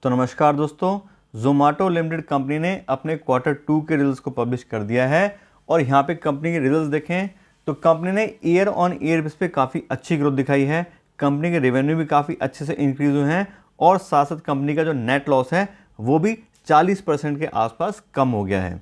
तो नमस्कार दोस्तों, ज़ोमैटो लिमिटेड कंपनी ने अपने क्वार्टर 2 के रिजल्ट्स को पब्लिश कर दिया है। और यहाँ पे कंपनी के रिजल्ट्स देखें तो कंपनी ने ईयर ऑन ईयर बेस पे काफ़ी अच्छी ग्रोथ दिखाई है। कंपनी के रेवेन्यू भी काफ़ी अच्छे से इंक्रीज हुए हैं और साथ साथ कंपनी का जो नेट लॉस है वो भी 40% के आसपास कम हो गया है।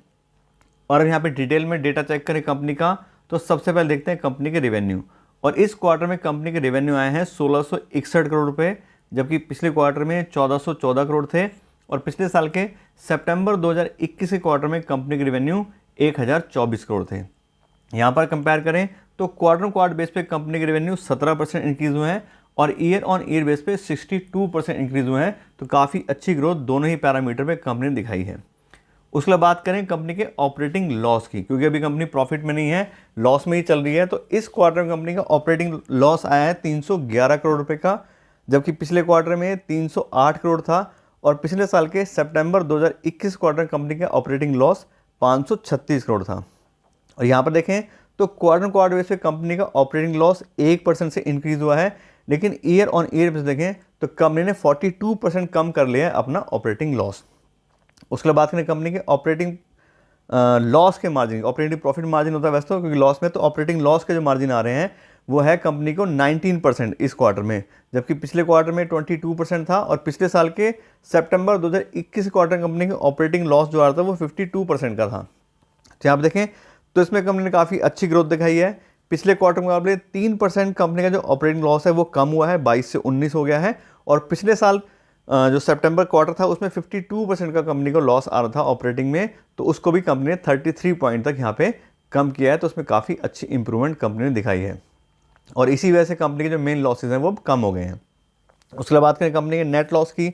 और यहाँ पे डिटेल में डेटा चेक करें कंपनी का, तो सबसे पहले देखते हैं कंपनी के रेवेन्यू। और इस क्वार्टर में कंपनी के रेवेन्यू आए हैं 1661 करोड़ रुपए, जबकि पिछले क्वार्टर में 1414 करोड़ थे। और पिछले साल के सितंबर 2021 के क्वार्टर में कंपनी के रेवेन्यू 1024 करोड़ थे। यहाँ पर कंपेयर करें तो क्वार्टर बेस पे कंपनी के रेवेन्यू 17% इंक्रीज हुए हैं और ईयर ऑन ईयर बेस पे 62% इंक्रीज हुए हैं। तो काफ़ी अच्छी ग्रोथ दोनों ही पैरामीटर पे कंपनी ने दिखाई है। उसके बाद बात करें कंपनी के ऑपरेटिंग लॉस की, क्योंकि अभी कंपनी प्रॉफिट में नहीं है, लॉस में ही चल रही है। तो इस क्वार्टर में कंपनी का ऑपरेटिंग लॉस आया है 311 करोड़ रुपए का, जबकि पिछले क्वार्टर में 308 करोड़ था। और पिछले साल के सितंबर 2021 क्वार्टर कंपनी का ऑपरेटिंग लॉस 536 करोड़ था। और यहाँ पर देखें तो क्वार्टर बेस पे कंपनी का ऑपरेटिंग लॉस 1% से इंक्रीज हुआ है, लेकिन ईयर ऑन ईयर बेस देखें तो कंपनी ने 42% कम कर लिया है अपना ऑपरेटिंग लॉस। उसके बाद बात करें कंपनी के ऑपरेटिंग लॉस के मार्जिन, ऑपरेटिंग प्रॉफिट मार्जिन होता है वैसे तो, क्योंकि लॉस में तो ऑपरेटिंग लॉस के जो मार्जिन आ रहे हैं वो है कंपनी को 19% इस क्वार्टर में, जबकि पिछले क्वार्टर में 22% था। और पिछले साल के सितंबर 2021 क्वार्टर कंपनी के ऑपरेटिंग लॉस जो आ रहा था वो 52% का था। तो आप देखें तो इसमें कंपनी ने काफ़ी अच्छी ग्रोथ दिखाई है। पिछले क्वार्टर के मुकाबले 3% कंपनी का जो ऑपरेटिंग लॉस है वो कम हुआ है, 22 से 19 हो गया है। और पिछले साल जो सितंबर क्वार्टर था उसमें 52% का कंपनी को लॉस आ रहा था ऑपरेटिंग में, तो उसको भी कंपनी ने 33 पॉइंट तक यहाँ पे कम किया है। तो उसमें काफ़ी अच्छी इंप्रूवमेंट कंपनी ने दिखाई है और इसी वजह से कंपनी के जो मेन लॉसेज हैं वो कम हो गए हैं। उसके बाद बात करें कंपनी के नेट लॉस की,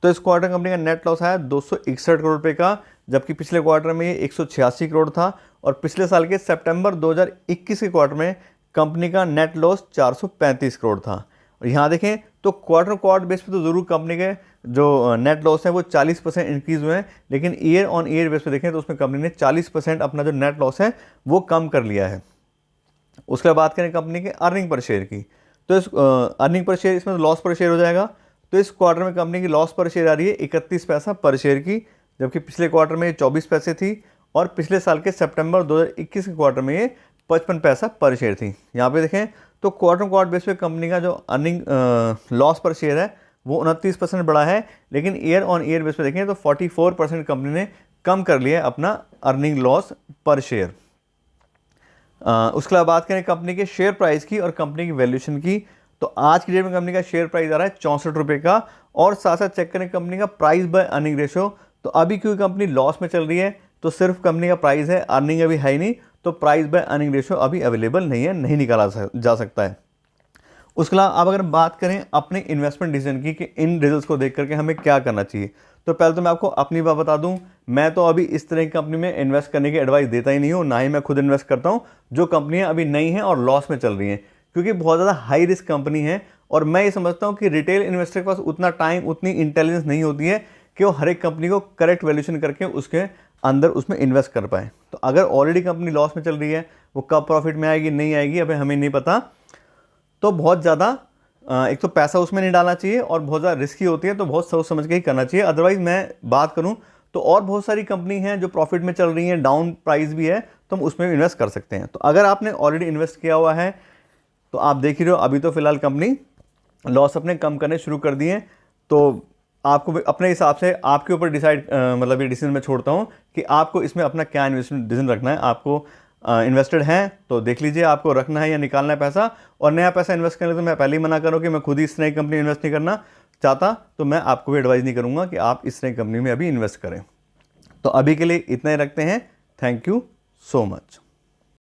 तो इस क्वार्टर कंपनी का नेट लॉस आया 261 करोड़ रुपए का, जबकि पिछले क्वार्टर में ये 186 करोड़ था। और पिछले साल के सितंबर 2021 के क्वार्टर में कंपनी का नेट लॉस 435 करोड़ था। और यहाँ देखें तो क्वार्टर बेस पे तो ज़रूर कंपनी के जो नेट लॉस है वो 40% इंक्रीज हुए हैं, लेकिन ईयर ऑन ईयर बेस पे देखें तो उसमें कंपनी ने 40% अपना जो नेट लॉस है वो कम कर लिया है। उसके बाद बात करें कंपनी के अर्निंग पर शेयर की, तो इस अर्निंग पर शेयर इसमें लॉस पर शेयर हो जाएगा। तो इस क्वार्टर में कंपनी की लॉस पर शेयर आ रही है 31 पैसा पर शेयर की, जबकि पिछले क्वार्टर में ये 24 पैसे थी। और पिछले साल के सितंबर 2021 के क्वार्टर में ये 55 पैसा पर शेयर थी। यहाँ पे देखें तो क्वार्टर बेस पे कंपनी का जो अर्निंग लॉस पर शेयर है वो 29% बढ़ा है, लेकिन ईयर ऑन ईयर बेस पे देखें तो 44% कंपनी ने कम कर लिया है अपना अर्निंग लॉस पर शेयर। उसके बाद बात करें कंपनी के शेयर प्राइस की और कंपनी की वैल्यूएशन की, तो आज की डेट में कंपनी का शेयर प्राइस आ रहा है 64 रुपये का। और साथ साथ चेक करें कंपनी का प्राइस बाय अर्निंग रेशो, तो अभी क्योंकि कंपनी लॉस में चल रही है तो सिर्फ कंपनी का प्राइस है, अर्निंग अभी है ही नहीं, तो प्राइस बाय अर्निंग रेशो अभी अवेलेबल नहीं है, नहीं निकाला जा सकता है। उसके अलावा अब अगर बात करें अपने इन्वेस्टमेंट डिसीजन की कि इन रिजल्ट्स को देख करके हमें क्या करना चाहिए, तो पहले तो मैं आपको अपनी बात बता दूं, मैं तो अभी इस तरह की कंपनी में इन्वेस्ट करने की एडवाइस देता ही नहीं हूं, ना ही मैं खुद इन्वेस्ट करता हूं जो कंपनियां अभी नई हैं और लॉस में चल रही हैं, क्योंकि बहुत ज़्यादा हाई रिस्क कंपनी है। और मैं ये समझता हूँ कि रिटेल इन्वेस्टर के पास उतना टाइम, उतनी इंटेलिजेंस नहीं होती है कि वो हर एक कंपनी को करेक्ट वैल्यूएशन करके उसके अंदर उसमें इन्वेस्ट कर पाए। तो अगर ऑलरेडी कंपनी लॉस में चल रही है, वो कब प्रॉफिट में आएगी नहीं आएगी अभी हमें नहीं पता, तो बहुत ज़्यादा एक तो पैसा उसमें नहीं डालना चाहिए और बहुत ज़्यादा रिस्की होती है, तो बहुत सोच समझ के ही करना चाहिए। अदरवाइज़ मैं बात करूं तो और बहुत सारी कंपनी हैं जो प्रॉफिट में चल रही हैं, डाउन प्राइस भी है, तो हम उसमें इन्वेस्ट कर सकते हैं। तो अगर आपने ऑलरेडी इन्वेस्ट किया हुआ है तो आप देख ही रहे हो अभी तो फिलहाल कंपनी लॉस अपने कम करने शुरू कर दिए, तो आपको अपने हिसाब से आपके ऊपर डिसाइड मतलब ये डिसीजन मैं छोड़ता हूँ कि आपको इसमें अपना क्या इन्वेस्टमेंट डिसीजन रखना है। आपको इन्वेस्टेड हैं तो देख लीजिए आपको रखना है या निकालना है पैसा। और नया पैसा इन्वेस्ट करने तो मैं पहले ही मना करूँ कि मैं खुद ही इस तरह की कंपनी इन्वेस्ट नहीं करना चाहता, तो मैं आपको भी एडवाइस नहीं करूँगा कि आप इस तरह की कंपनी में अभी इन्वेस्ट करें। तो अभी के लिए इतना ही रखते हैं। Thank you so much.